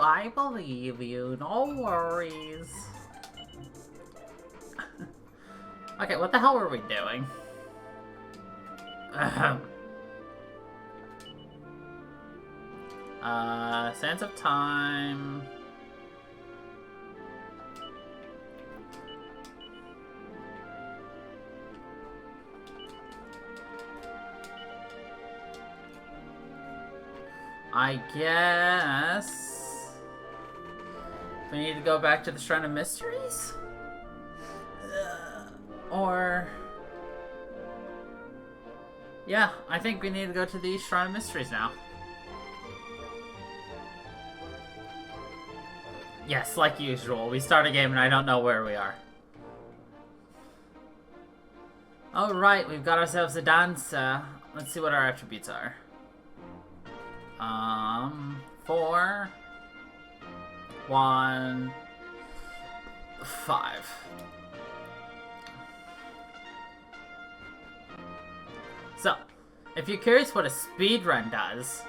I believe you. No worries. Okay, what the hell were we doing? Sands of Time. I guess we need to go back to the Shrine of Mysteries? Or... yeah, I think we need to go to the Shrine of Mysteries now. Yes, like usual. We start a game and I don't know where we are. Alright, we've got ourselves a dancer. Let's see what our attributes are. 4, 1, 5. So, if you're curious what a speedrun does,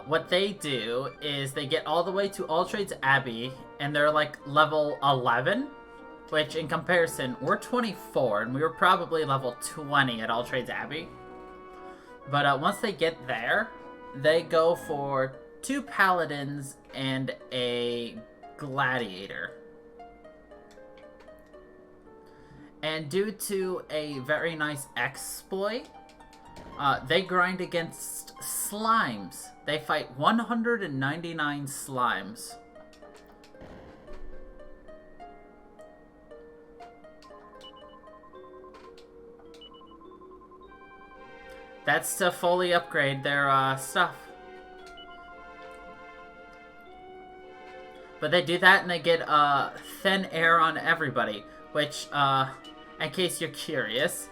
what they do is they get all the way to All Trades Abbey, and they're like level 11, which in comparison, we're 24, and we were probably level 20 at All Trades Abbey. But once they get there, they go for 2 paladins and a gladiator. And due to a very nice exploit, they grind against slimes. They fight 199 slimes. That's to fully upgrade their stuff. But they do that and they get thin air on everybody, which, in case you're curious,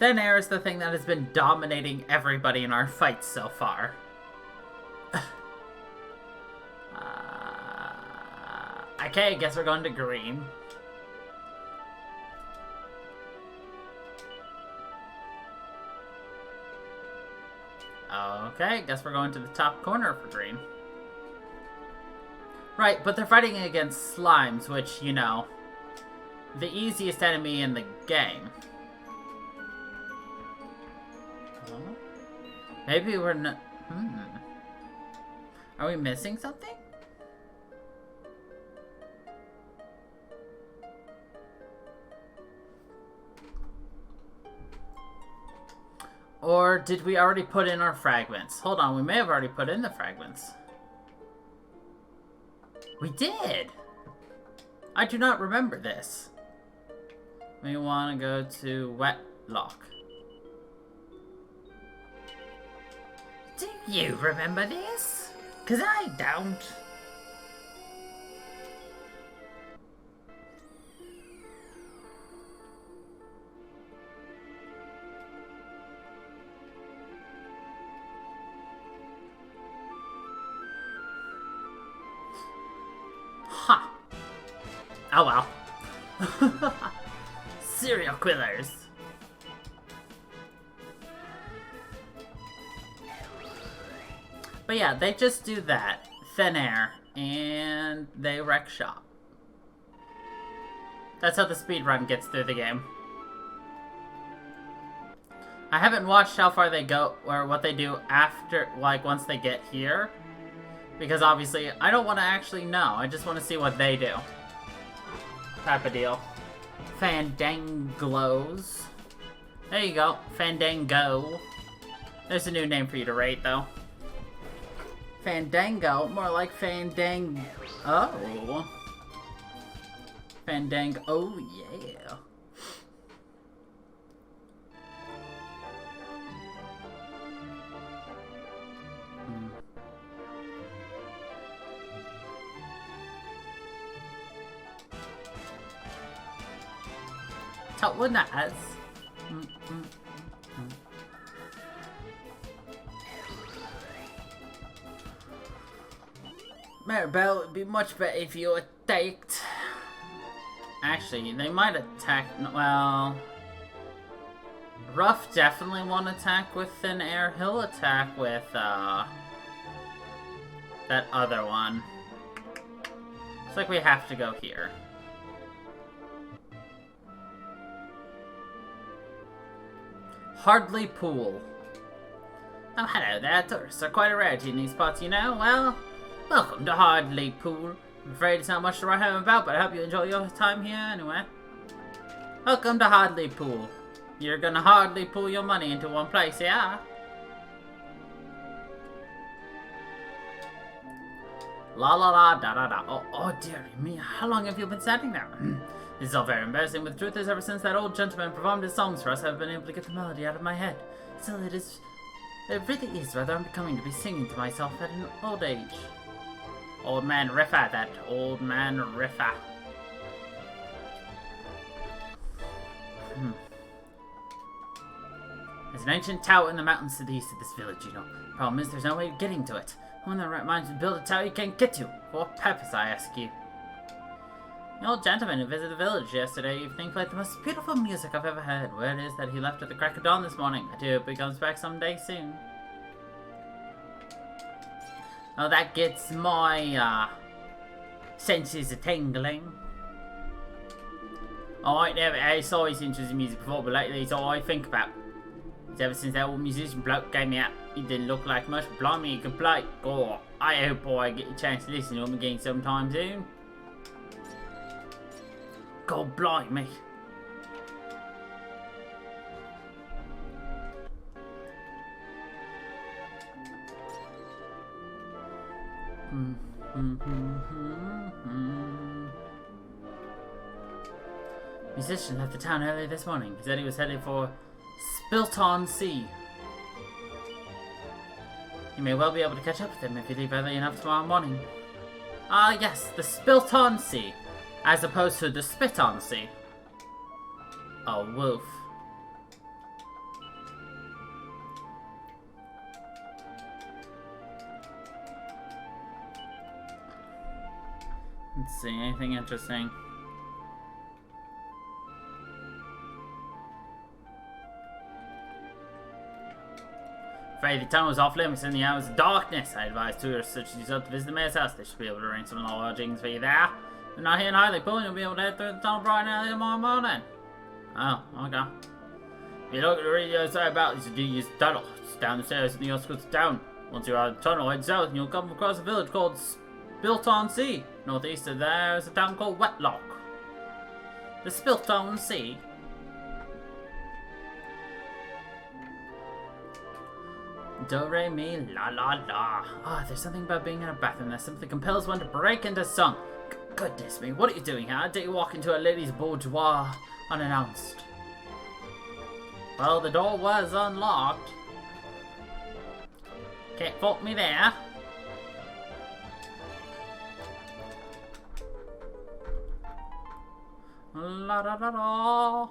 thin air is the thing that has been dominating everybody in our fights so far. Okay, I guess we're going to green. Okay, guess we're going to the top corner for green. Right, but they're fighting against slimes, which, you know, the easiest enemy in the game. Maybe we're not... Are we missing something? Or did we already put in our fragments? Hold on, we may have already put in the fragments. We did! I do not remember this. We want to go to Wetlock. Do you remember this? 'Cause I don't. Ha! Oh well. Serial killers. But yeah, they just do that. Thin air. And they wreck shop. That's how the speedrun gets through the game. I haven't watched how far they go, or what they do after, like, once they get here. Because obviously, I don't want to actually know. I just want to see what they do. Type of deal. Fandanglos. There you go. Fandango. There's a new name for you to rate, though. Fandango. More like Fandang... Oh. Fandango. Oh, yeah. Nice. Maribel, it would be much better if you attacked. Actually, they might attack. Well, Ruff definitely won't attack with thin air. He'll attack with that other one. Looks like we have to go here. Hardly Pool. Oh, hello there. Tourists are quite a rarity in these parts, you know. Well, welcome to Hardly Pool. I'm afraid it's not much to write home about, but I hope you enjoy your time here anyway. Welcome to Hardly Pool. You're gonna hardly pool your money into one place, yeah? La la la da da da. Oh dear me, how long have you been standing there? This is all very embarrassing, but the truth is ever since that old gentleman performed his songs for us, I've been able to get the melody out of my head. Still, it really is rather unbecoming to be singing to myself at an old age. Old man Riffa, that old man Riffa. There's an ancient tower in the mountains to the east of this village, you know. Problem is, there's no way of getting to it. Who in their right mind would build a tower you can't get to? For what purpose, I ask you? The old gentleman who visited the village yesterday evening played the most beautiful music I've ever heard. Word is that he left at the crack of dawn this morning. I do hope he comes back someday soon. Oh, that gets my, senses a-tingling. I saw his interest in music before, but lately it's all I think about. It's ever since that old musician bloke came out, he didn't look like much, but blimey, he could play. Oh, I hope I get a chance to listen to him again sometime soon. God blimey. Musician left the town earlier this morning. He said he was headed for Spilt-on-Sea. You may well be able to catch up with him if you leave early enough tomorrow morning. Ah, yes, the Spilt-on-Sea, as opposed to the Spit-on-Sea. Oh, woof. Let's see, anything interesting? Afraid the town was off limits in the hours of darkness. I advise tourists such as yourself to visit the mayor's house. They should be able to arrange some lodgings for you there. If not here in Hardly Pool, you'll be able to head through the tunnel bright and early tomorrow morning. Oh, okay. If you look at the radio side about, you should use the tunnel. It's down the stairs in the outskirts of town. Once you're out of the tunnel, head south and you'll come across a village called Spilt-on-Sea. Northeast of there is a town called Wetlock. The Spilt-on-Sea. Do, re, mi, la, la, la. Ah, there's something about being in a bathroom that simply compels one to break into song. Goodness me, what are you doing here? How dare you walk into a lady's boudoir unannounced? Well, the door was unlocked. Can't fault me there. La da da da.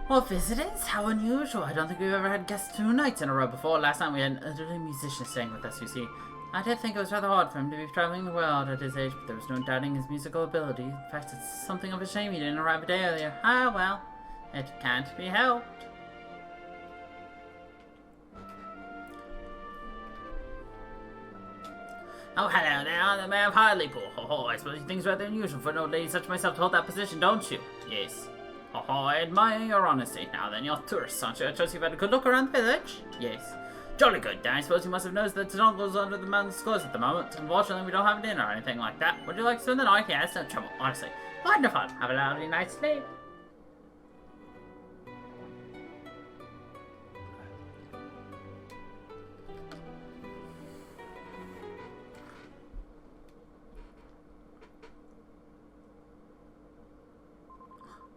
Well, visitors? How unusual. I don't think we've ever had guests 2 nights in a row before. Last night we had an elderly musician staying with us, you see. I did think it was rather hard for him to be traveling the world at his age, but there was no doubting his musical ability. In fact, it's something of a shame he didn't arrive a day earlier. Ah, well, it can't be helped. Oh, hello there, I'm the mayor of Hardly Pool. Oh, I suppose you think it's rather unusual for an old lady such as myself to hold that position, don't you? Yes. Oh, I admire your honesty. Now then, you're tourists, aren't you? I trust you've had a good look around the village? Yes. Jolly good, Dan. I suppose you must have noticed that the tunnel goes under the mountain's closed at the moment. Unfortunately, we don't have dinner or anything like that. Would you like to spend the night? Yes, no trouble, honestly. Wonderful. Have a lovely night's sleep.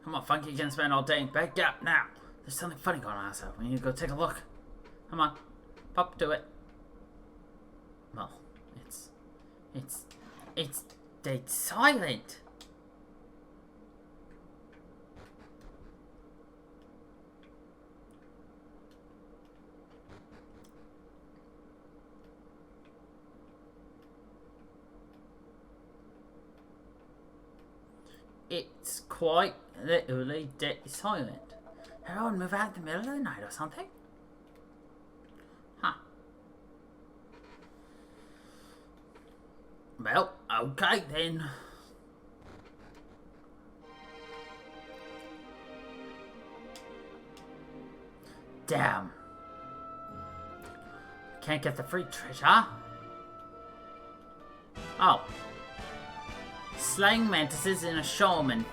Come on, Funky, you can spend all day in bed. Get up now. There's something funny going on outside. We need to go take a look. Come on. Pop to it. Well, it's dead silent. It's quite literally dead silent. Everyone move out in the middle of the night or something? Huh. Well, okay then. Damn. Can't get the free treasure. Oh. Slaying mantises in a shaman.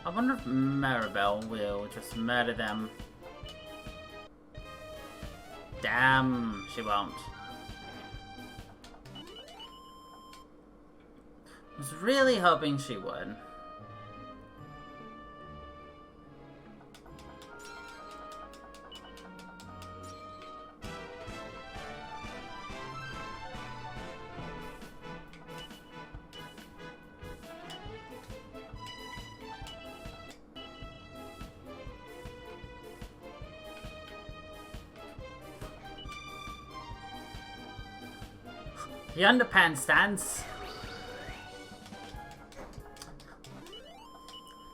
I wonder if Maribel will just murder them. Damn, she won't. I was really hoping she would. The underpants dance.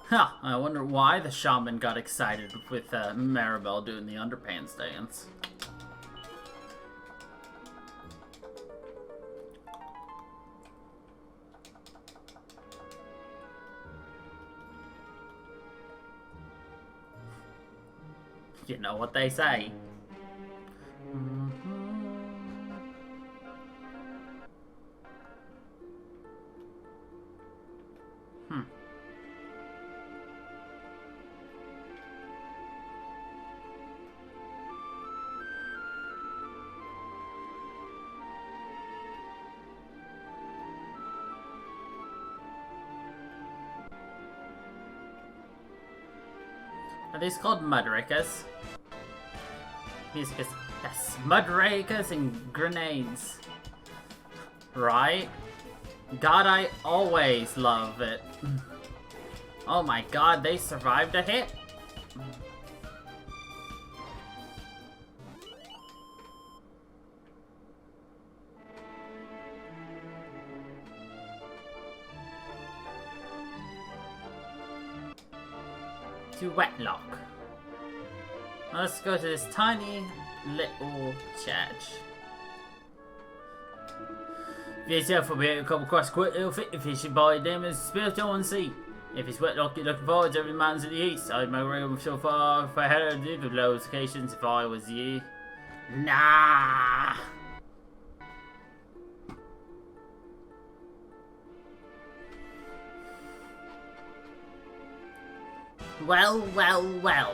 Huh, I wonder why the shaman got excited with Maribel doing the underpants dance. You know what they say. Are these called mudrakers? Music is, yes, mudrakers and grenades. Right? God, I always love it. Oh my god, they survived a hit? To Wetlock. Let's go to this tiny little church. If yourself will be able to come across quite a little fit fishing by them as spirit on sea. If it's Wetlock you're looking forward to every mountains to the east, I'd my room so far if I had to do with those occasions if I was you. Nah. Well, well, well.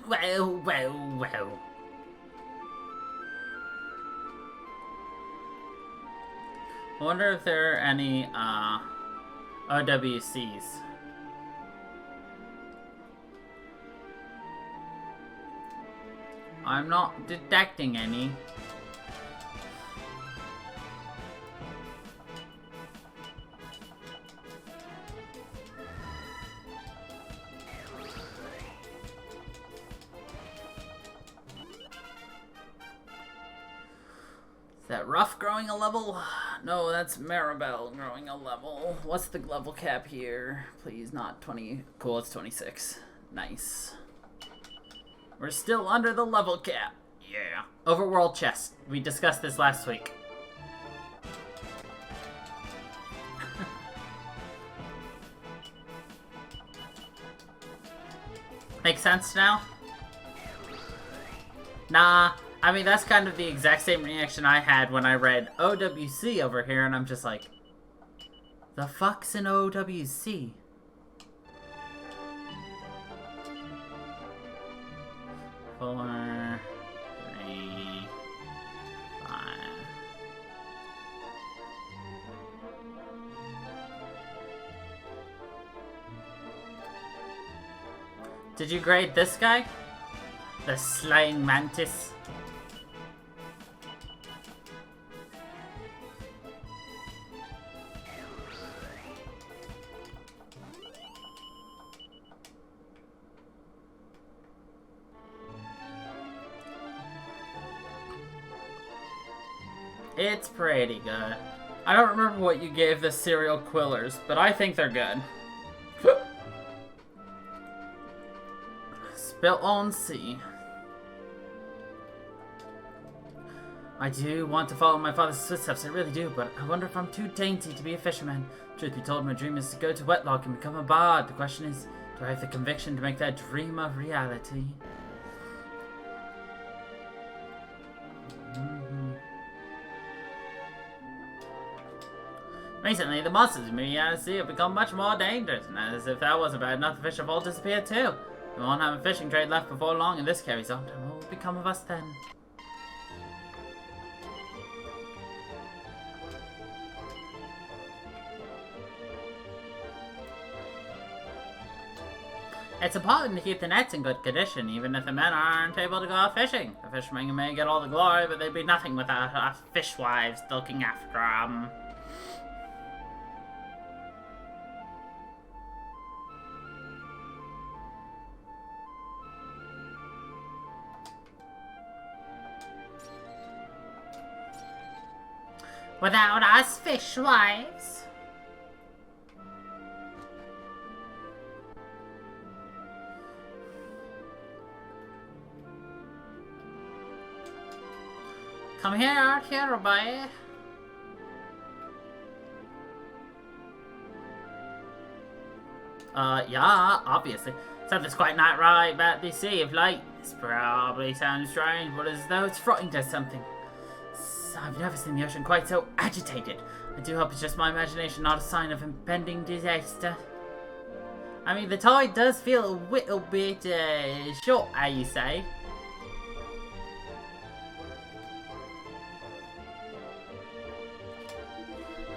Well, well, well. I wonder if there are any, OWCs. I'm not detecting any. Is that Ruff growing a level? No, that's Maribel growing a level. What's the level cap here? Please, not 20. Cool, it's 26. Nice. We're still under the level cap. Yeah. Overworld chest. We discussed this last week. Makes sense now? Nah. I mean, that's kind of the exact same reaction I had when I read OWC over here, and I'm just like, the fuck's an OWC? Four, 3, 5. Did you grade this guy? The Slaying Mantis? It's pretty good. I don't remember what you gave the cereal Quillers, but I think they're good. Spilt on sea. I do want to follow my father's footsteps, I really do, but I wonder if I'm too dainty to be a fisherman. Truth be told, my dream is to go to Wetlock and become a bard. The question is, do I have the conviction to make that dream a reality? Recently, the monsters moving out of the sea have become much more dangerous, and as if that wasn't bad enough, the fish have all disappeared too. We won't have a fishing trade left before long, and this carries on. And what will become of us then? It's important to keep the nets in good condition, even if the men aren't able to go out fishing. The fishermen may get all the glory, but they'd be nothing without our fishwives looking after them. Without us fishwives. Come here, hero boy. Yeah, obviously. Something's quite not right about this sea of light. This probably sounds strange, but as though it's fronting to something. I've never seen the ocean quite so agitated. I do hope it's just my imagination, not a sign of impending disaster. I mean, the tide does feel a little bit, short, you say.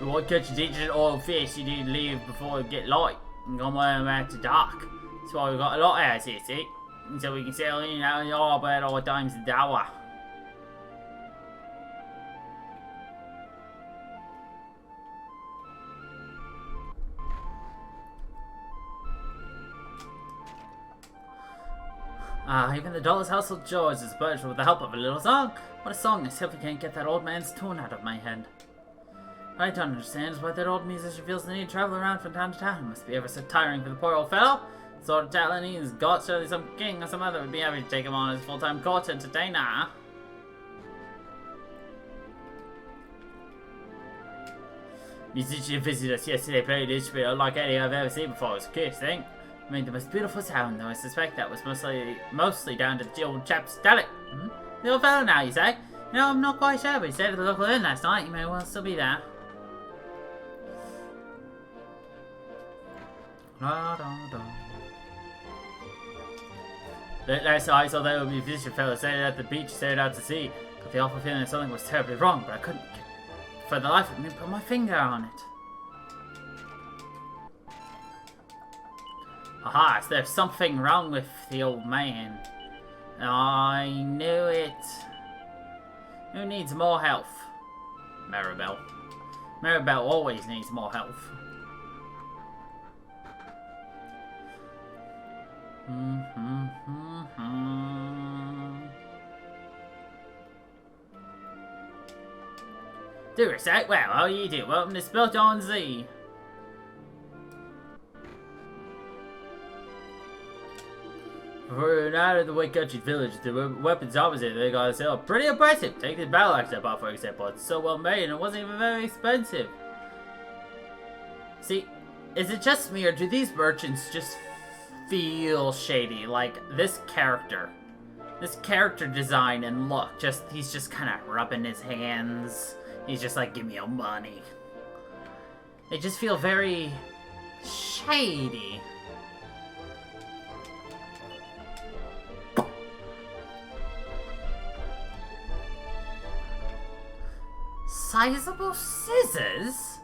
You won't catch a decent oil fish, you need to leave before it get light and come home after dark. That's why we've got a lot of hours here, see? So we can sail in and out of the harbour at all times of the hour. Even the dullest household chores is purged with the help of a little song. What a song, I simply can't get that old man's tune out of my head. What I don't understand is why that old musician feels the need to travel around from town to town. It must be ever so tiring for the poor old fellow. The sort of talent he's got, surely some king or some other would be happy to take him on as full-time court entertainer. Musician visited us yesterday, played an instrument unlike any I've ever seen before. It was a curious thing. It made the most beautiful sound, though I suspect that was mostly down to the old chap's talent. The old fellow now, you say? No, I'm not quite sure, but he stayed at the local inn last night. You may well still be there. Last night I saw that old musician fellow standing at the beach, staring out to sea. Got the awful feeling that something was terribly wrong, but I couldn't, for the life of me, put my finger on it. Aha, so there's something wrong with the old man. I knew it. Who needs more health? Maribel. Maribel always needs more health. Do yourself well, how you do? Welcome to Spilt on Z. For an out of the way country village, the weapons opposite they got sale pretty impressive. Take the battle axe I bought, for example. It's so well made and it wasn't even very expensive. See, is it just me or do these merchants just feel shady? Like this character design and look, he's just kind of rubbing his hands. He's just like, give me your money. They just feel very shady. Sizable scissors?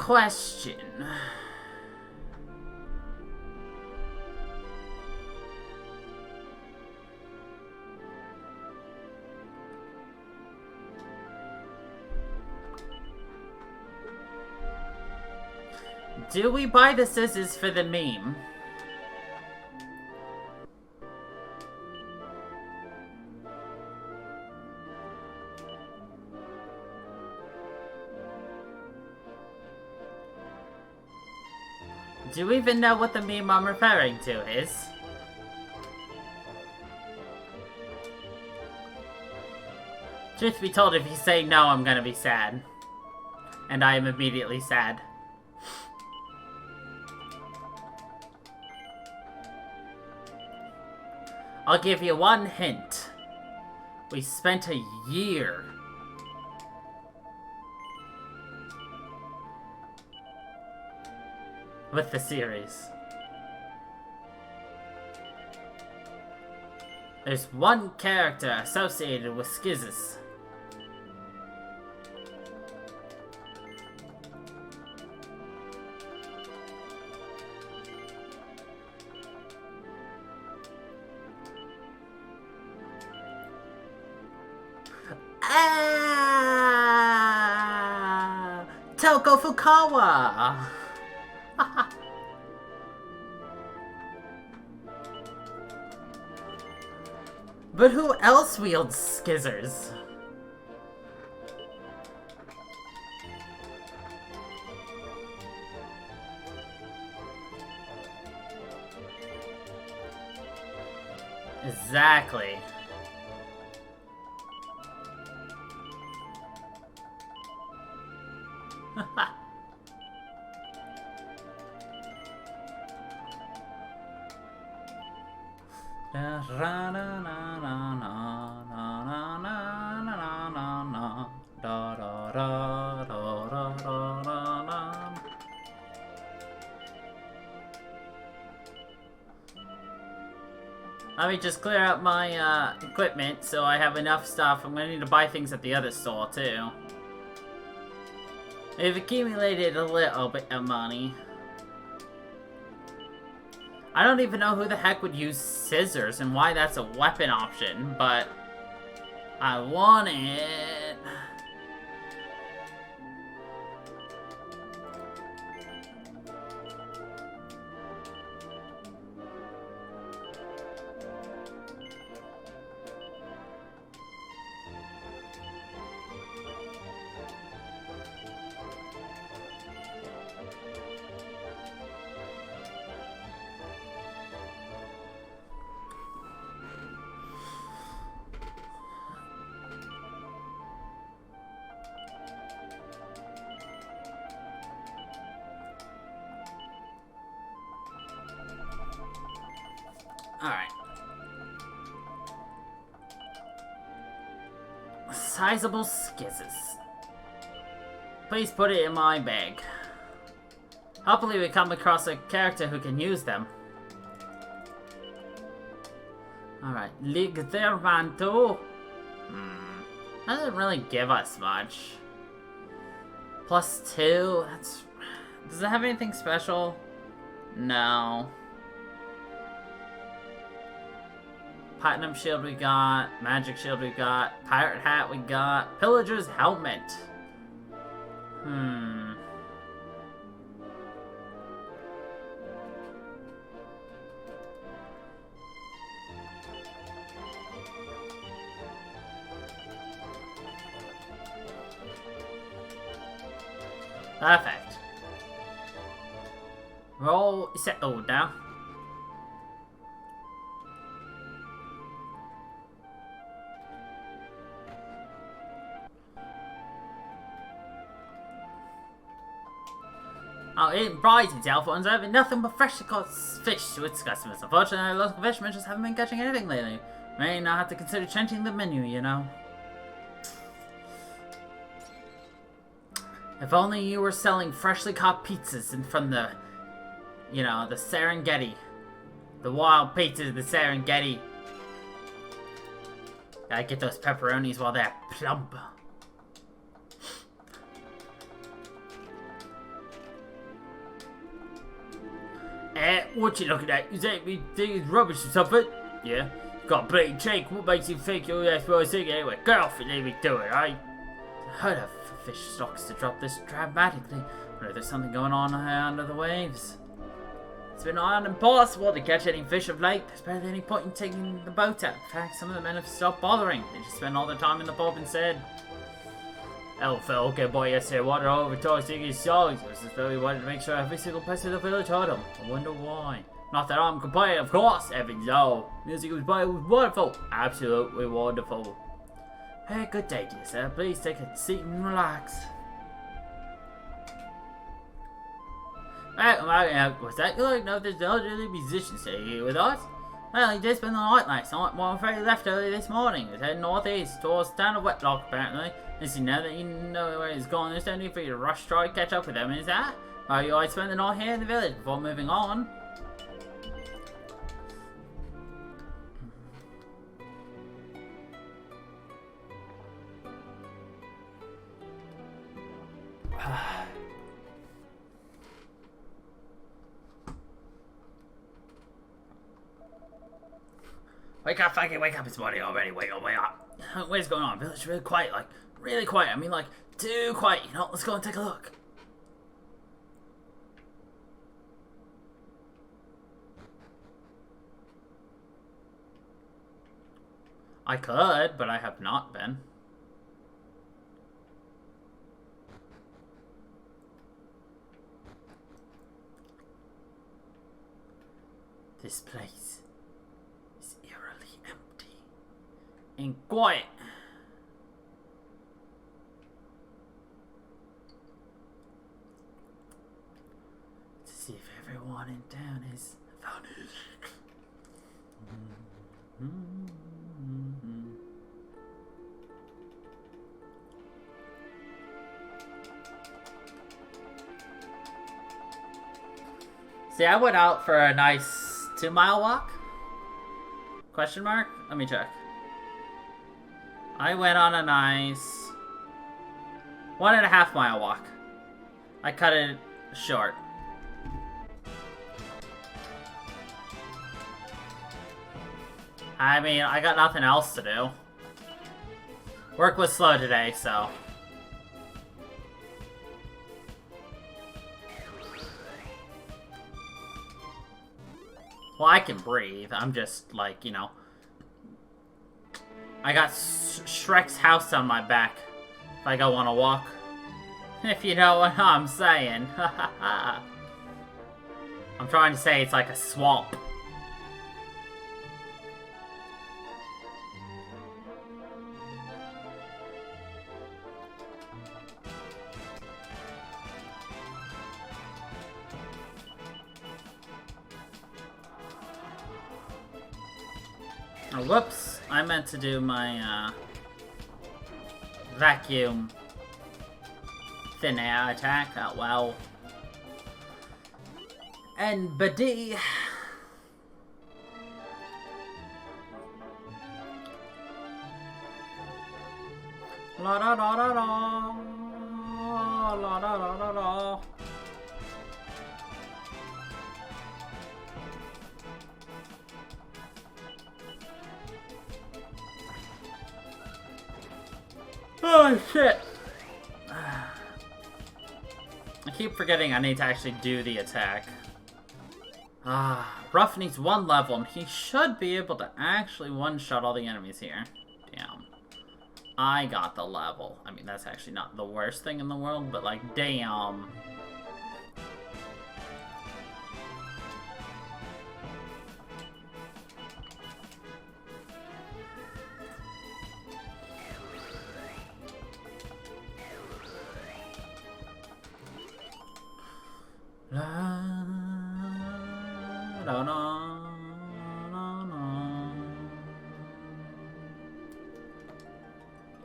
question. Do we buy the scissors for the meme? Do we even know what the meme I'm referring to is? Truth be told, if you say no, I'm gonna be sad. And I am immediately sad. I'll give you one hint. We spent a year with the series. There's one character associated with Skizzes. Ah! Toko Fukawa! But who else wields skizzers? Exactly. Let me just clear out my equipment so I have enough stuff. I'm gonna need to buy things at the other store too. They've accumulated a little bit of money. I don't even know who the heck would use scissors and why that's a weapon option, but I want it. Alright. Sizable skizzes. Please put it in my bag. Hopefully we come across a character who can use them. Alright. Lig der Vanto. That doesn't really give us much. +2. That's... Does it have anything special? No. Platinum shield we got, magic shield we got, pirate hat we got, pillager's helmet. Perfect. Roll set. Oh, now. Oh, it brides itself on serving nothing but freshly caught fish to its customers. Unfortunately, local fishermen just haven't been catching anything lately. May not have to consider changing the menu, you know. If only you were selling freshly caught pizzas and from the, you know, the Serengeti. The wild pizzas of the Serengeti. Gotta get those pepperonis while they're plump. What you looking at? You think me think it's rubbish or something? Yeah. Got a bloody cheek. What makes you think you're that's what I was thinking anyway? Get off and leave me do it, eh? Heard of fish stocks to drop this dramatically. Or there's something going on under the waves. It's been impossible to catch any fish of late. There's barely any point in taking the boat out. In fact, some of the men have stopped bothering. They just spend all their time in the pub instead. Fell okay boy yesterday, water over towards singing songs. It was just really wanted to make sure every single person in the village heard him. I wonder why. Not that I'm complaining, of course, Evans, no. Music was wonderful. Absolutely wonderful. Hey, good day to you, sir. Please take a seat and relax. Was that you like? No, there's elderly musicians here with us. Well, he did spend the night last night. Well, I'm afraid he left early this morning. He was heading northeast towards the town of Wetlock, apparently. Listen, now that you know where he's gone, there's no need for you to rush try to catch up with him, is that? Or you always spend the night here in the village before moving on. Wake up, fucking wake up, it's morning already, wake up. What's going on? Village really quiet, like, really quiet. I mean, like, too quiet, you know? Let's go and take a look. I could, but I have not been. This place is eerily empty and quiet. To see if everyone in town is vanished. See, I went out for a nice 2-mile walk? Question mark? Let me check. I went on a nice 1.5 mile walk. I cut it short. I mean, I got nothing else to do. Work was slow today, so. Well, I can breathe. I'm just, like, you know. I got Shrek's house on my back. If I go on a walk. If you know what I'm saying. I'm trying to say it's like a swamp. Oh, whoops. I meant to do my, vacuum thin air attack. Oh, well. And Buddy. La da da da da. La da da da da. Oh, shit! I keep forgetting I need to actually do the attack. Ruff needs 1 level, and he should be able to actually one-shot all the enemies here. Damn. I got the level. I mean, that's actually not the worst thing in the world, but, like, damn.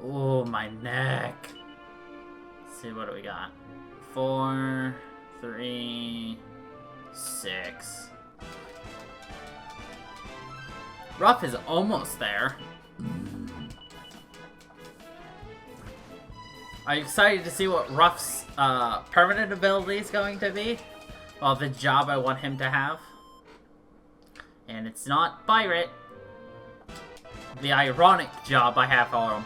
Oh, my neck. Let's see, what do we got? 4, 3, 6. Ruff is almost there. Are you excited to see what Ruff's permanent ability is going to be? Well, the job I want him to have. And it's not pirate. The ironic job I have for him.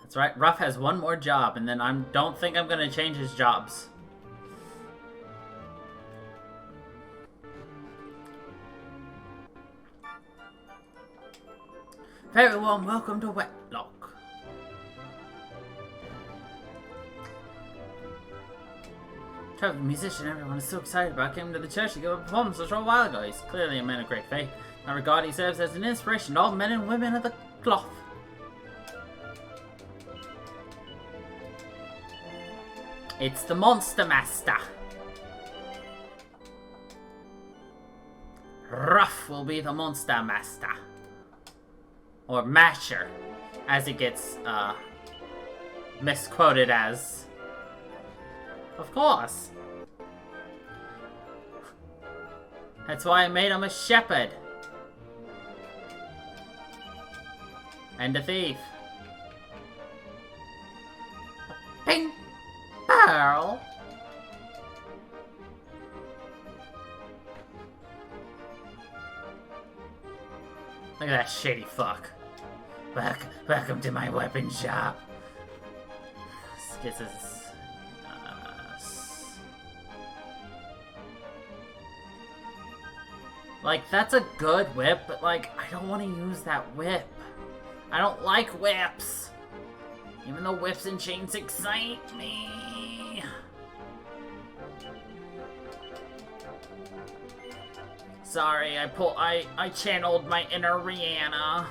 That's right, Ruff has one more job, and then I don't think I'm gonna change his jobs. Very warm welcome to Wetlock. Trevor, the musician everyone is so excited about, came to the church to give a performance a short while ago. He's clearly a man of great faith. In that regard, he serves as an inspiration to all men and women of the cloth. It's the Monster Master. Ruff will be the Monster Master. Or Masher, as it gets misquoted as. Of course. That's why I made him a shepherd. And a thief. A pink pearl. Look at that shady fuck. Welcome to my weapon shop. This is... like, that's a good whip, but, like, I don't want to use that whip. I don't like whips. Even though whips and chains excite me. Sorry, I channeled my inner Rihanna.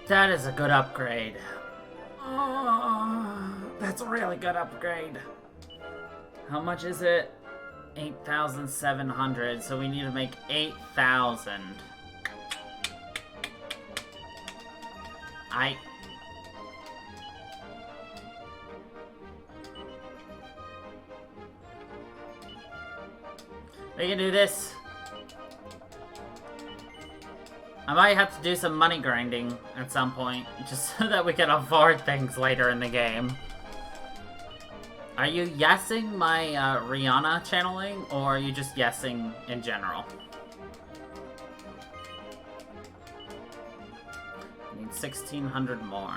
That is a good upgrade. Oh, that's a really good upgrade. How much is it? 8,700, so we need to make 8,000. We can do this. I might have to do some money grinding at some point, just so that we can afford things later in the game. Are you yesing my Rihanna channeling, or are you just yesing in general? I need 1,600 more.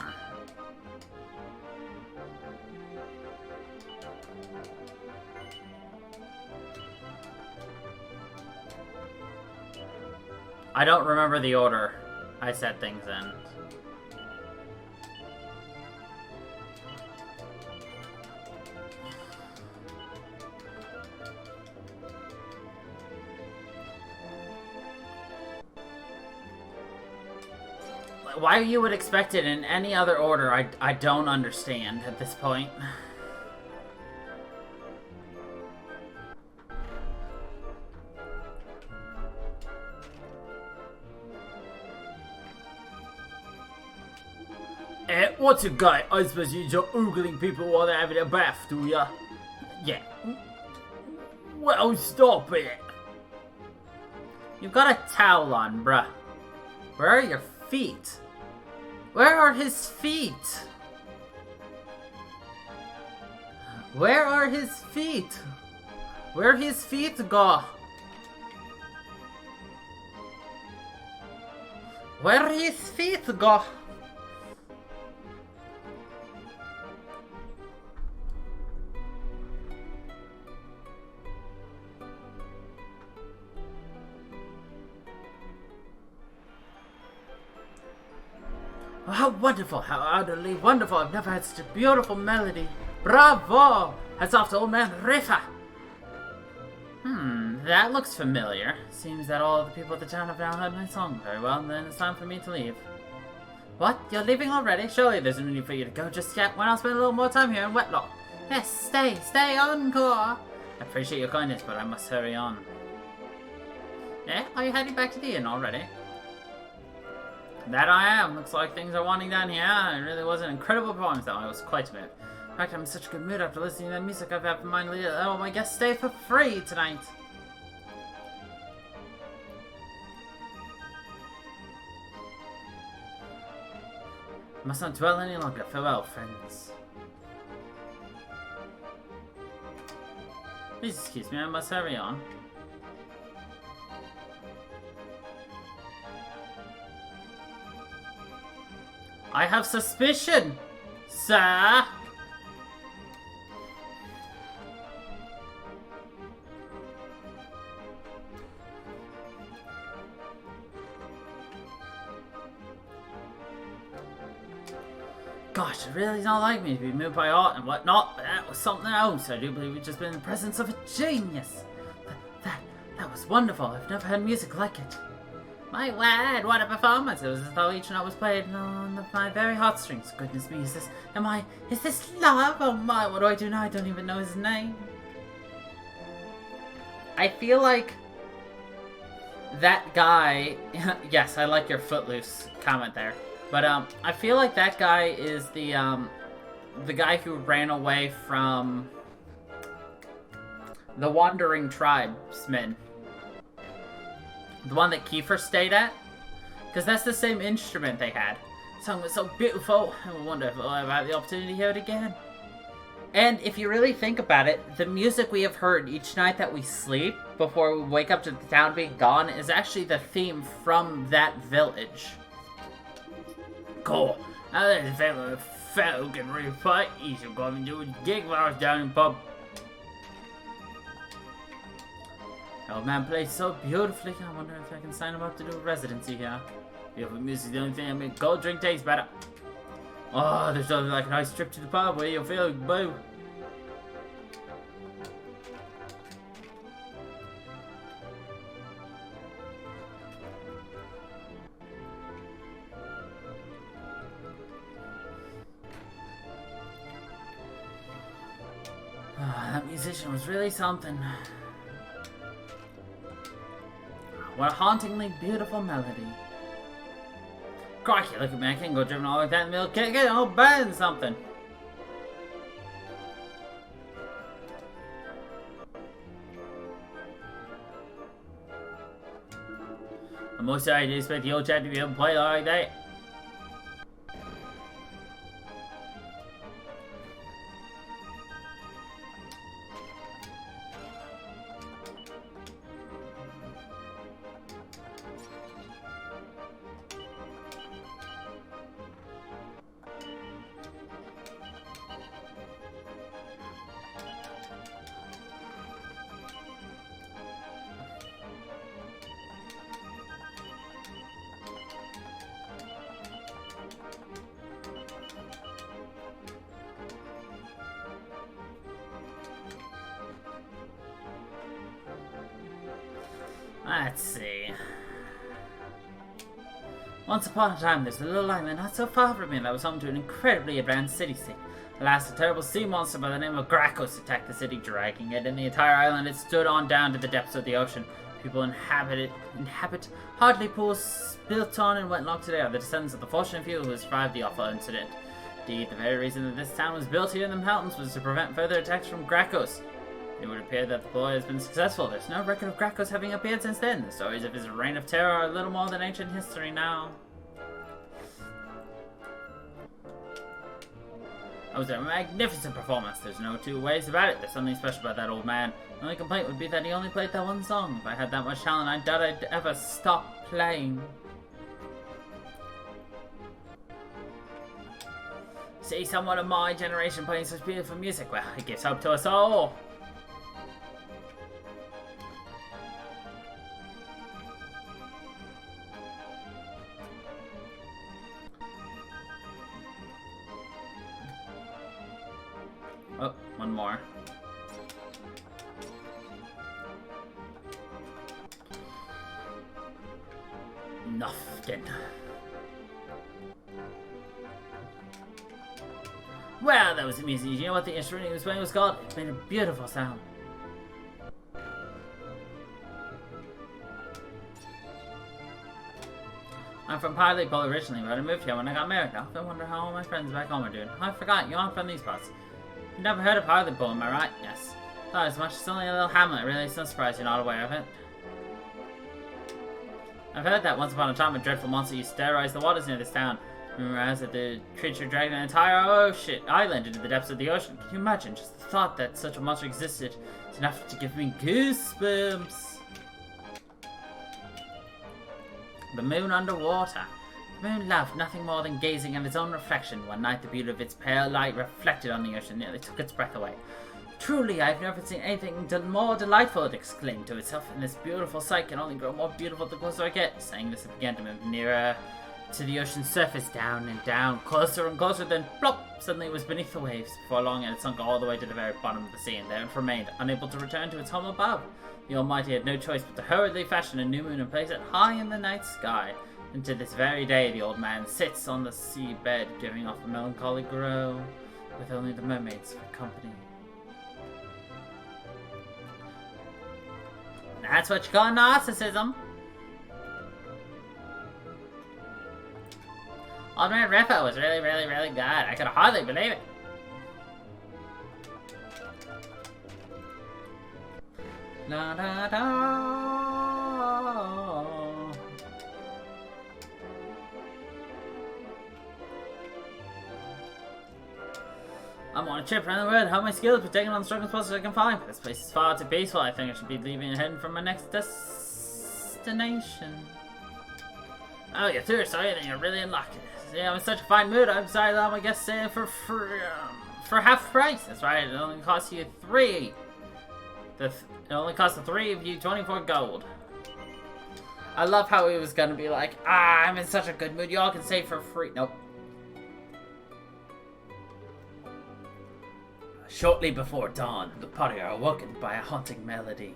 I don't remember the order I set things in. Why you would expect it in any other order, I don't understand at this point. What's your guy? I suppose you're just oogling people while they're having a bath, do ya? Yeah. Well, stop it. You've got a towel on, bruh. Where are your feet? Where are his feet? Where are his feet? Where his feet go? Where his feet go? Oh, how wonderful, how utterly wonderful. I've never had such a beautiful melody. Bravo! Hats off to old man Rifa. That looks familiar. Seems that all of the people at the town have now heard my song very well, and then it's time for me to leave. What? You're leaving already? Surely there's no need for you to go just yet. Why not spend a little more time here in Wetlock? Yes, stay on, Cora. I appreciate your kindness, but I must hurry on. Yeah, are you heading back to the inn already? That I am. Looks like things are winding down here. It really was an incredible performance, though. I was quite moved. In fact, I'm in such a good mood after listening to the music. I've had in mind let all my guests stay for free tonight. I must not dwell any longer. Farewell, friends. Please excuse me, I must hurry on. I have suspicion, sir. Gosh, it really is not like me to be moved by art and whatnot, but that was something else. I do believe we've just been in the presence of a genius. That was wonderful. I've never heard music like it. My word, what a performance! It was as though each note was played on my very heartstrings. Goodness me, is this love? Oh my, what do I do now? I don't even know his name. I feel like that guy, yes, I like your Footloose comment there. But, I feel like that guy is the guy who ran away from the Wandering Tribesmen. The one that Kiefer stayed at? Because that's the same instrument they had. The song was so beautiful. I wonder if I'll ever have the opportunity to hear it again. And if you really think about it, the music we have heard each night that we sleep before we wake up to the town being gone is actually the theme from that village. Cool. Now there's a family folk and refight. You should go and do a gig while I was down in pub. The old man plays so beautifully. I wonder if I can sign him up to do a residency here. Beautiful music is the only thing that makes cold drink taste better. Oh, there's nothing like a nice trip to the pub where you'll feel boo. Oh, that musician was really something. What a hauntingly beautiful melody. Crikey, look at me, I can't go driven all like that in the middle. Can't get all burn something. I'm most sorry to expect the old chap to be able to play like that. Let's see. Once upon a time, there's a little island not so far from me that was home to an incredibly advanced city-state. Alas, a terrible sea monster by the name of Gracchus attacked the city, dragging it and the entire island. It stood on down to the depths of the ocean. People inhabit hardly pools built on and went locked today are the descendants of the fortunate few who survived the awful incident. Indeed, the very reason that this town was built here in the mountains was to prevent further attacks from Gracchus. It would appear that the ploy has been successful. There's no record of Gracchus having appeared since then. The stories of his reign of terror are little more than ancient history now. That was a magnificent performance. There's no two ways about it. There's something special about that old man. My only complaint would be that he only played that one song. If I had that much talent, I doubt I'd ever stop playing. See someone of my generation playing such beautiful music. Well, it gives hope to us all. Oh, one more. Nothing. Wow, that was amazing. You know what the instrument he was playing was called? It made a beautiful sound. I'm from Hartlepool originally, but I moved here when I got married. I often wonder how all my friends back home are doing. I forgot, you aren't from these parts. You've never heard of Hartlepool, am I right? Yes. Not as much, it's only a little hamlet, really. It's no surprise you're not aware of it. I've heard that once upon a time a dreadful monster used to terrorize the waters near this town. Whereas the creature dragged an entire island into the depths of the ocean. Can you imagine? Just the thought that such a monster existed is enough to give me goosebumps. The moon underwater. The moon loved nothing more than gazing at its own reflection. One night the beauty of its pale light reflected on the ocean nearly took its breath away. Truly, I've never seen anything more delightful, it exclaimed to itself, and this beautiful sight can only grow more beautiful the closer I get. Saying this, it began to move nearer to the ocean's surface, down and down, closer and closer, then plop! Suddenly it was beneath the waves. Before long it had sunk all the way to the very bottom of the sea, and there it remained, unable to return to its home above. The Almighty had no choice but to hurriedly fashion a new moon and place it high in the night sky. And to this very day the old man sits on the seabed, giving off a melancholy glow, with only the mermaids for company. That's what you call narcissism. Old Man Riffo was really, really, really good. I could hardly believe it. La da da. I'm on a trip around the world. How my skills were taken on the strongest posters I can find. But this place is far too peaceful. I think I should be leaving and heading for my next destination. Oh, you're through, sorry, then you're really in luck. See, I'm in such a fine mood. I'm sorry to let my guests stay for half price. That's right. It only costs you 3. It only costs the 3 of you 24 gold. I love how he was gonna be like, I'm in such a good mood. Y'all can stay for free. Nope. Shortly before dawn, the party are awoken by a haunting melody.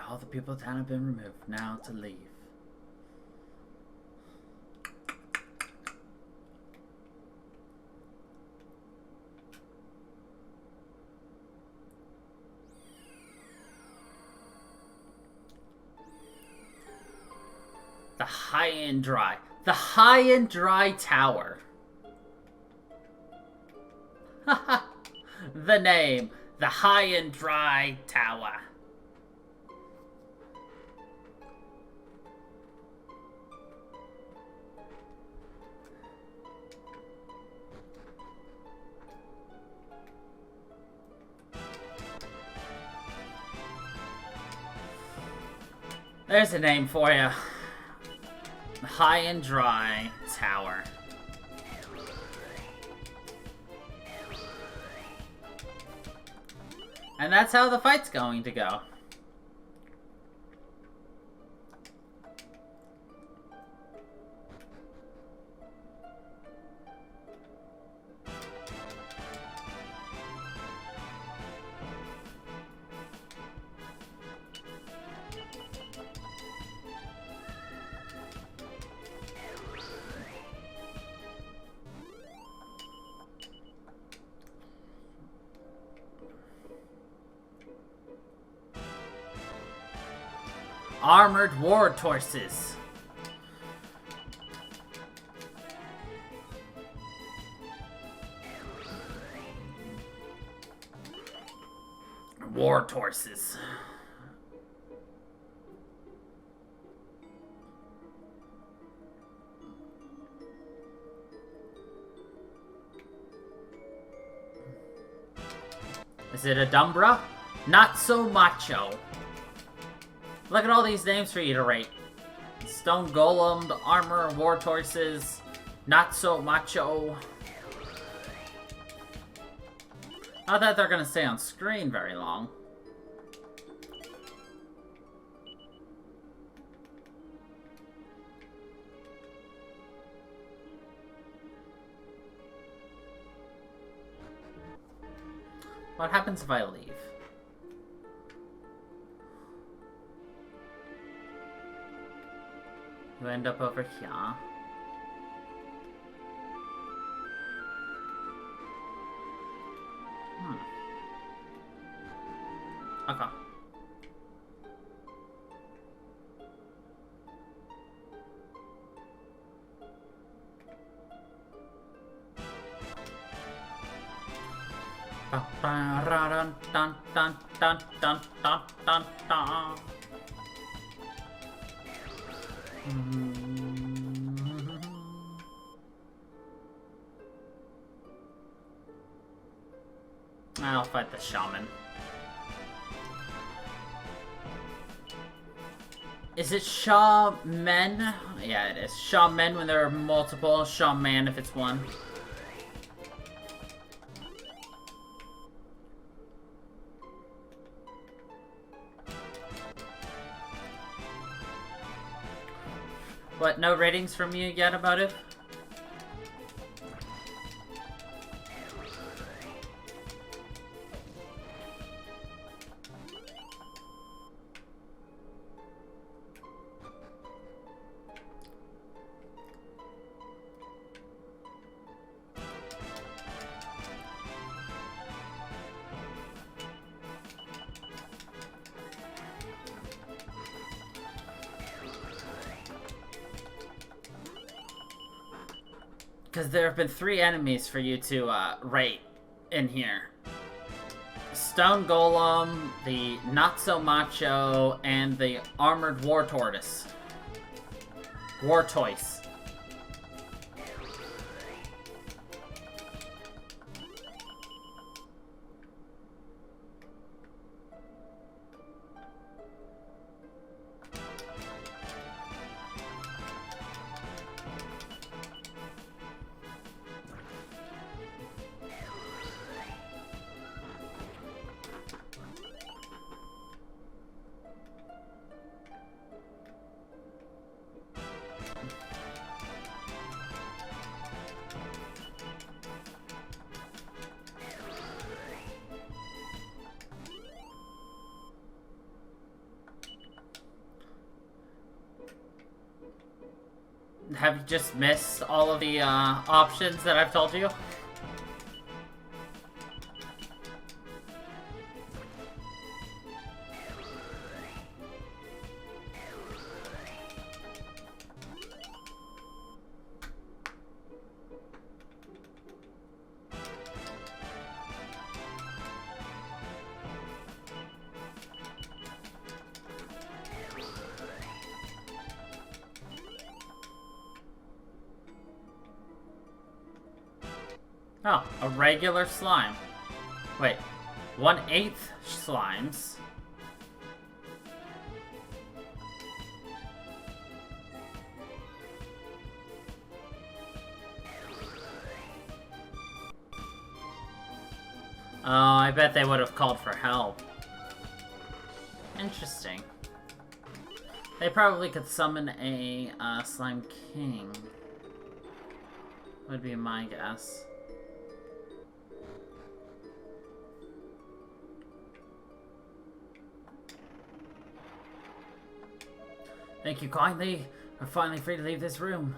All the people of town have been removed. Now to leave. The High and Dry. The High and Dry Tower. The name. The High and Dry Tower. There's a name for you. High and Dry Tower. And that's how the fight's going to go. Armored war horses. War horses. Is it a Dumbra? Not so macho. Look at all these names for you to rate. Stone Golem, the Armor, War Horses, Not so macho. Not that they're gonna stay on screen very long. What happens if I leave? You end up over here. Okay. Dun dun dun dun dun dun dun dun. I'll fight the shaman. Is it shaman? Yeah, it is. Shaman when there are multiple. Shaman if it's one. What, no ratings from you yet about it? Because there have been 3 enemies for you to rate in here. Stone Golem, the Not So Macho, and the Armored War Tortoise. War Toys. Have you just missed all of the options that I've told you? Oh, a regular slime. Wait, 1/8 slimes. Oh, I bet they would have called for help. Interesting. They probably could summon a Slime King. Would be my guess. Thank you kindly. We're finally free to leave this room.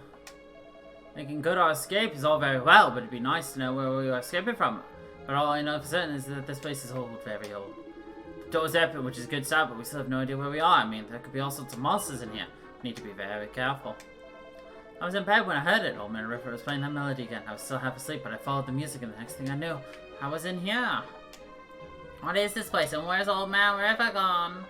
Making good our escape is all very well, but it'd be nice to know where we are escaping from. But all I know for certain is that this place is old, very old. The door's open, which is a good start, but we still have no idea where we are. I mean, there could be all sorts of monsters in here. We need to be very careful. I was in bed when I heard it. Old Man River was playing that melody again. I was still half asleep, but I followed the music, and the next thing I knew, I was in here. What is this place, and where's Old Man River gone?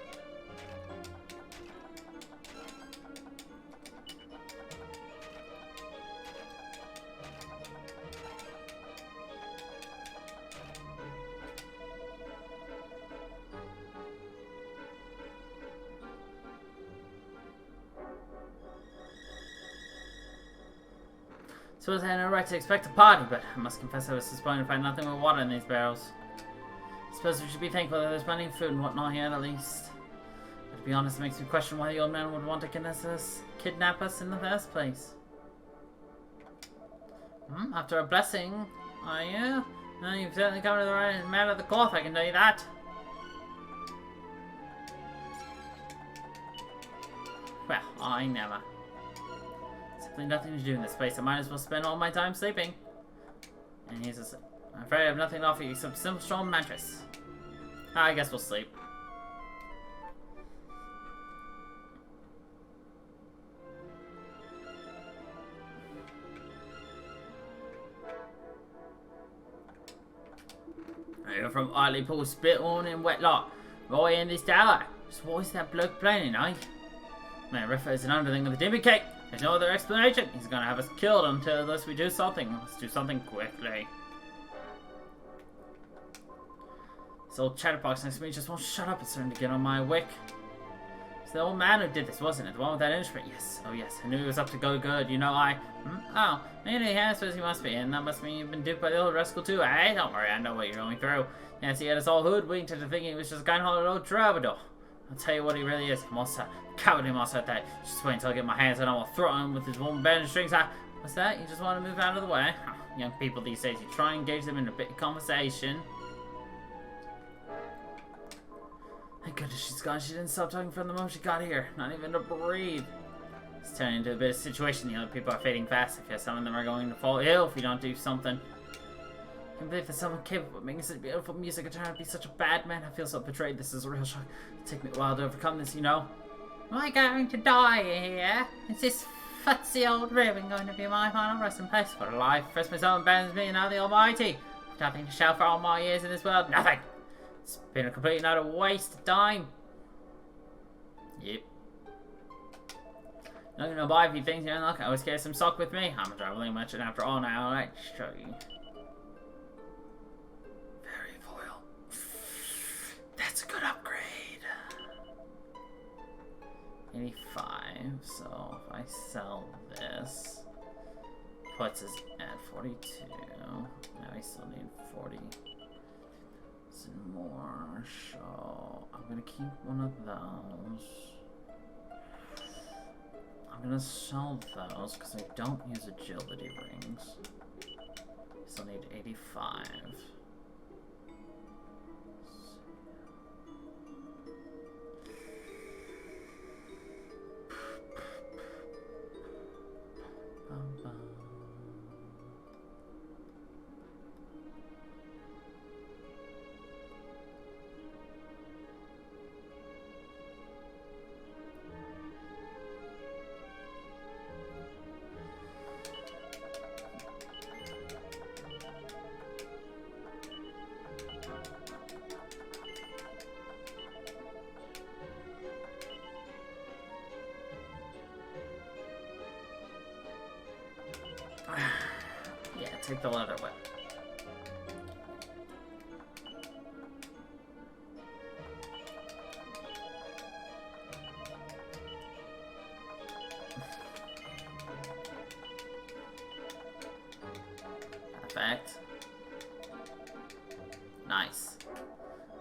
Suppose I had no right to expect a party, but I must confess I was disappointed to find nothing but water in these barrels. I suppose we should be thankful that there's plenty of food and whatnot here at least. But to be honest, it makes me question why the old man would want to kidnap us in the first place. After a blessing, are you? No, you've certainly come to the right man of the cloth, I can tell you that. Well, I never. Simply nothing to do in this place. I might as well spend all my time sleeping. And he says, I'm afraid I have nothing to offer you except a simple strong mattress. I guess we'll sleep. You're from Hartlepool, Spittle and Wetlock. Right in this tower. So what is that bloke planning, eh? Man, Riffa is an underling with a dimmy cake. There's no other explanation. He's gonna have us killed unless we do something. Let's do something quickly. This old chatterbox next to me just won't shut up. It's starting to get on my wick. It's the old man who did this, wasn't it? The one with that instrument? Yes. Oh, yes. I knew he was up to go good. You know, Oh, maybe I suppose he must be. And that must mean you've been duped by the old rascal too, eh? Don't worry, I know what you're going through. Yes, he had us all hoodwinked into thinking he was just a kind-hearted old troubadour. I'll tell you what he really is. Monster. Cowardly monster at that. Just wait until I get my hands on him. I'll throw him with his one band and strings. What's that? You just want to move out of the way? Young people these days, you try and engage them in a bit of conversation. Thank goodness she's gone. She didn't stop talking from the moment she got here. Not even to breathe. It's turning into a bit of a situation. The other people are fading fast. I fear some of them are going to fall ill if we don't do something. I can't believe that someone capable of making such beautiful music could turn out to be such a bad man. I feel so betrayed. This is a real shock. It'll take me a while to overcome this, you know. Am I going to die here? Is this fussy old ruin going to be my final resting place? What a life. First my soul abandons me, and now the Almighty. Nothing to show for all my years in this world. Nothing. It's been a complete and utter waste of time. Yep. Not gonna buy a few things here and look. I always carry some sock with me. I'm a traveling merchant after all now. Let's show you. Very foil. That's a good upgrade. 85. So if I sell this, puts us at 42. Now we still need 40. Some more. So I'm gonna keep one of those. I'm gonna sell those because I don't use agility rings. Still need 85. Yeah, take the leather whip. Perfect. Nice.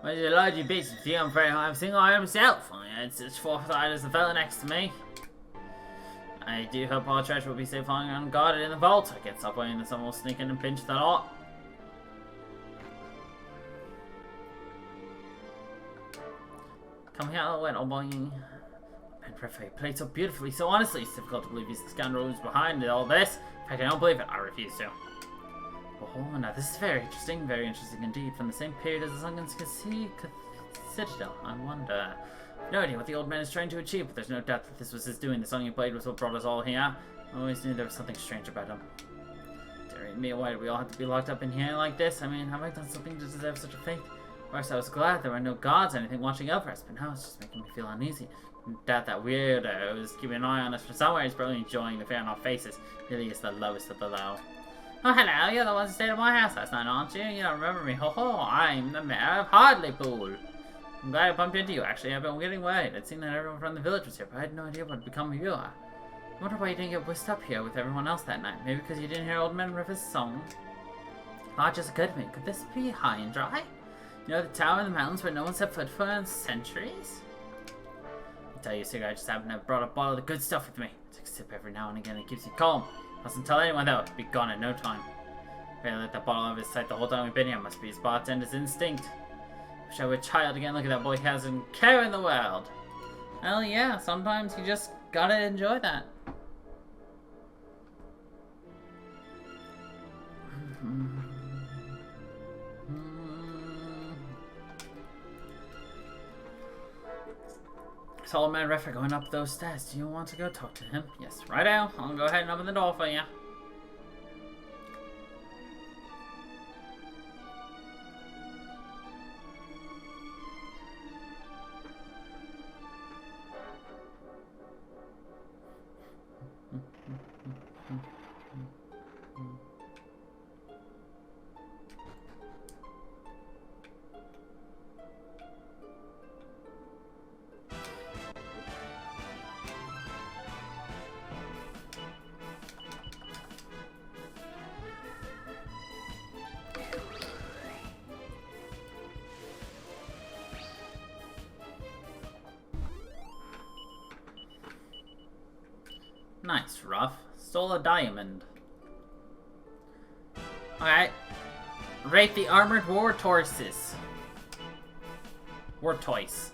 Where's your large beast? I'm afraid I'm single I myself. I had such foresight as the fella next to me. I do hope our treasure will be safe lying unguarded in the vault. I can't stop waiting that someone will sneak in and pinch the lot. Come here, little boy. And perfect. Played so beautifully, so honestly, it's difficult to believe he's the scoundrel who's behind all this. In fact, I don't believe it. I refuse to. Oh, now this is very interesting indeed. From the same period as the Sunken Citadel, I wonder. No idea what the old man is trying to achieve, but there's no doubt that this was his doing. The song he played was what brought us all here. I always knew there was something strange about him. Dear me, why do we all have to be locked up in here like this? I mean, have I done something to deserve such a fate? First, I was glad there were no gods or anything watching out for us, but now it's just making me feel uneasy. No doubt that weirdo who's keeping an eye on us from somewhere is probably enjoying the fear on our faces. Really is the lowest of the low. Oh, hello, you're the ones who stayed at my house last night, aren't you? You don't remember me. Ho ho, I'm the mayor of Hartlepool. I'm glad I bumped into you, actually. I've been getting worried. I'd seen that everyone from the village was here, but I had no idea what had become of you. I wonder why you didn't get whisked up here with everyone else that night. Maybe because you didn't hear Old Man River's song? Ah, just occurred to me. Could this be high and dry? You know, the tower in the mountains where no one set foot in centuries? I tell you, Sigurd, I just happen to have brought a bottle of the good stuff with me. Take a sip every now and again. It keeps you calm. Mustn't tell anyone though. It'll be gone in no time. Barely let that bottle out of his sight the whole time we've been here. Must be his bartender's instinct. Wish I were a child again. Look at that boy hasn't care in the world. Well, yeah, sometimes you just gotta enjoy that. It's Old Man Reffer going up those stairs. Do you want to go talk to him? Yes, right now. I'll go ahead and open the door for you. Nice, Ruff. Stole a diamond. Alright. Rate the armored war tortoises. War toys.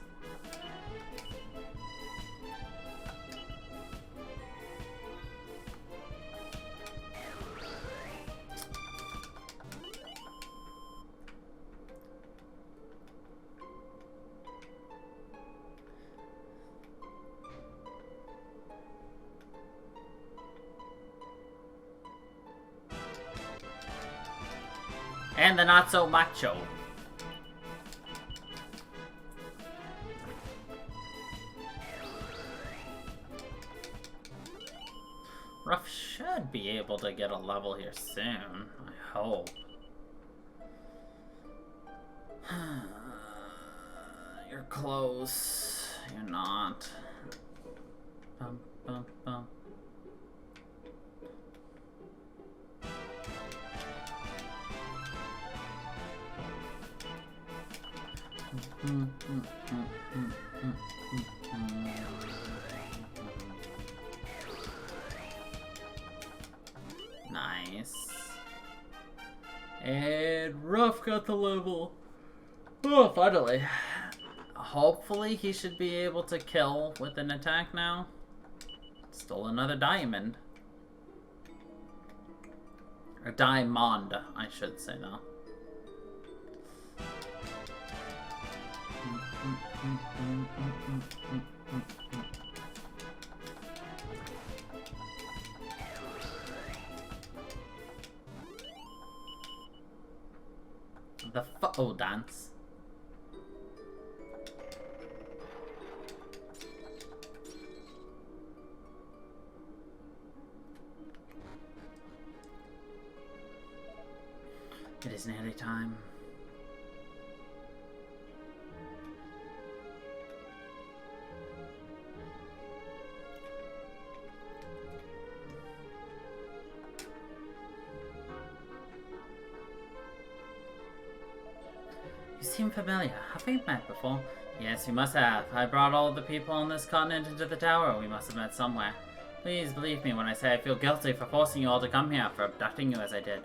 And the not so macho. Ruff should be able to get a level here soon, I hope. You're close. You're not. Bum, bum, bum. Nice. And Ruff got the level. Oh, finally. Hopefully he should be able to kill with an attack now. Stole another diamond. Or diamond, I should say though. The photo dance. It is nearly time. You seem familiar. Have we met before? Yes, we must have. I brought all the people on this continent into the tower. We must have met somewhere. Please believe me when I say I feel guilty for forcing you all to come here, for abducting you as I did.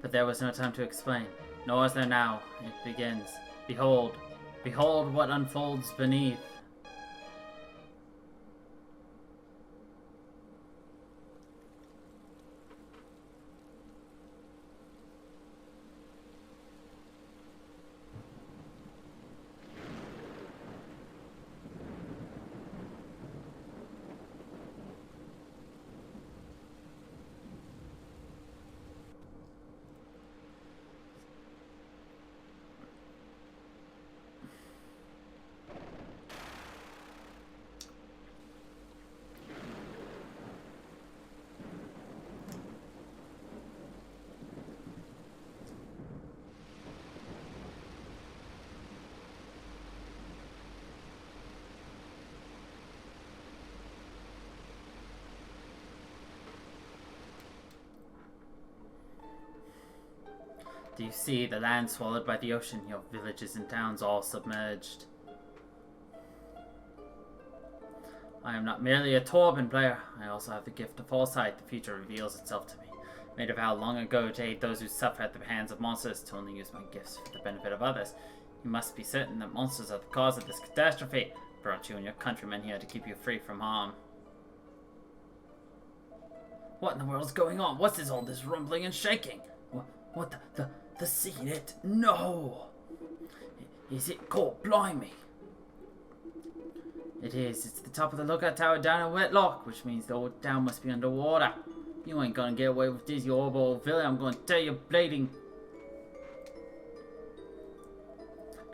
But there was no time to explain. Nor is there now. It begins. Behold. Behold what unfolds beneath. Do you see the land swallowed by the ocean, your villages and towns all submerged? I am not merely a Torben player, I also have the gift of foresight. The future reveals itself to me. Made a vow long ago to aid those who suffer at the hands of monsters, to only use my gifts for the benefit of others. You must be certain that monsters are the cause of this catastrophe. I brought you and your countrymen here to keep you free from harm. What in the world is going on? What's all this rumbling and shaking? What the sea? No! Is it cold? Blimey! It is. It's the top of the lookout tower down in Wetlock, which means the old town must be underwater. You ain't gonna get away with this, you old villain. I'm gonna tell you, bleeding.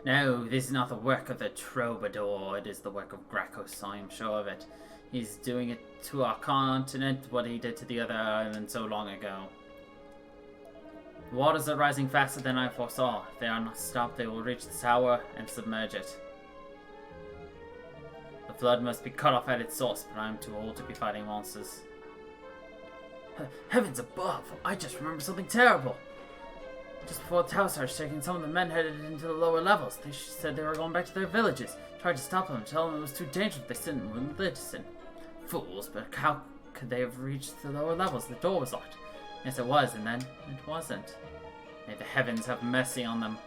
No, this is not the work of the troubadour. It is the work of Gracchus, I am sure of it. He's doing it to our continent, what he did to the other island so long ago. The waters are rising faster than I foresaw. If they are not stopped, they will reach the tower and submerge it. The flood must be cut off at its source, but I am too old to be fighting monsters. Heavens above! I just remembered something terrible! Just before the tower started shaking, some of the men headed into the lower levels. They said they were going back to their villages. Tried to stop them, tell them it was too dangerous if they wouldn't listen. Fools, but how could they have reached the lower levels? The door was locked. Yes, it was, and then it wasn't. May the heavens have mercy on them.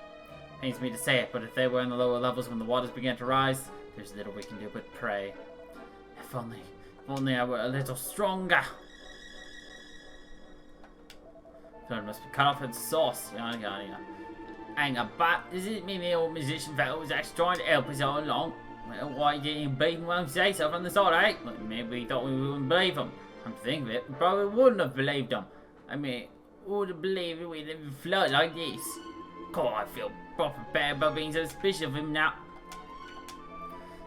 Pains me to say it, but if they were in the lower levels when the waters began to rise, there's little we can do but pray. If only I were a little stronger. Flood must be cut off at the source. Yada yada yada. Hang about. Does it mean the old musician fellow was actually trying to help us all along? Well, why didn't he believe him when he say so from the start, eh? Well, maybe he thought we wouldn't believe him. I'm thinking of it, we probably wouldn't have believed him. I mean, who would have believed we live in flood like this? God, I feel proper bad about being so suspicious of him now.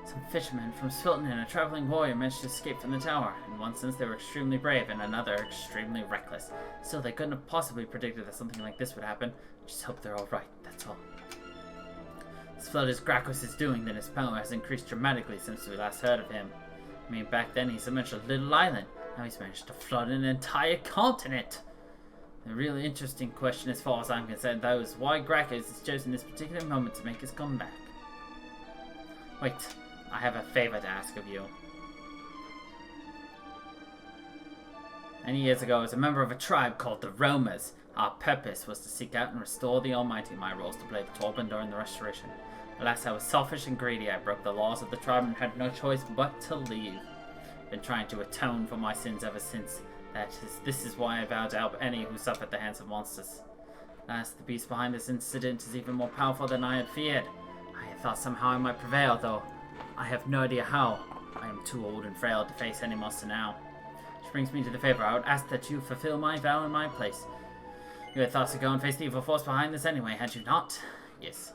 Some fishermen from Swilton and a travelling warrior managed to escape from the tower. In one sense, they were extremely brave, and another, extremely reckless. Still, they couldn't have possibly predicted that something like this would happen. Just hope they're all right, that's all. This flood is Gracchus' doing, then his power has increased dramatically since we last heard of him. I mean, back then he submerged a little island. Now he's managed to flood an entire continent. The really interesting question, as far as I'm concerned, though, is why Gracchus has chosen this particular moment to make his comeback. Wait. I have a favor to ask of you. Many years ago, as a member of a tribe called the Romas, our purpose was to seek out and restore the Almighty. My role was to play the Torben during the restoration. Alas, I was selfish and greedy. I broke the laws of the tribe and had no choice but to leave. I've been trying to atone for my sins ever since. This is why I vow to help any who suffer at the hands of monsters. Alas, the beast behind this incident is even more powerful than I had feared. I had thought somehow I might prevail, though I have no idea how. I am too old and frail to face any monster now. Which brings me to the favor. I would ask that you fulfill my vow in my place. You had thoughts to go and face the evil force behind this anyway, had you not? Yes.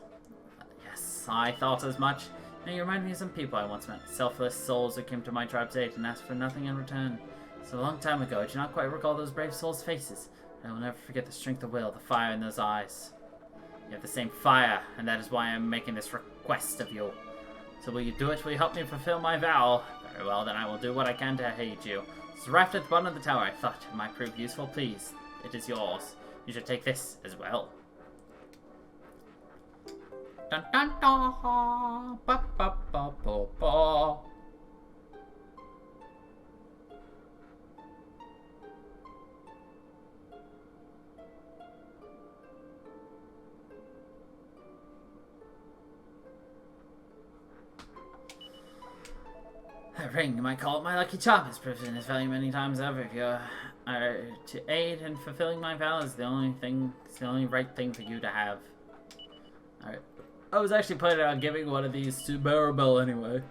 Yes, I thought as much. Now you remind me of some people I once met. Selfless souls who came to my tribe's aid and asked for nothing in return. It's a long time ago. I do not quite recall those brave souls' faces. I will never forget the strength of will, the fire in those eyes. You have the same fire, and that is why I am making this request of you. So will you do it? Will you help me fulfill my vow? Very well, then I will do what I can to aid you. It's wrapped at the bottom of the tower. I thought it might prove useful. Please, it is yours. You should take this as well. Dun dun dun! Ba ba ba ba ba. A ring, you might call it my lucky charm. It's proven its value many times over. If you are to aid in fulfilling my vow is the only right thing for you to have. Alright. I was actually planning on giving one of these to Maribel anyway.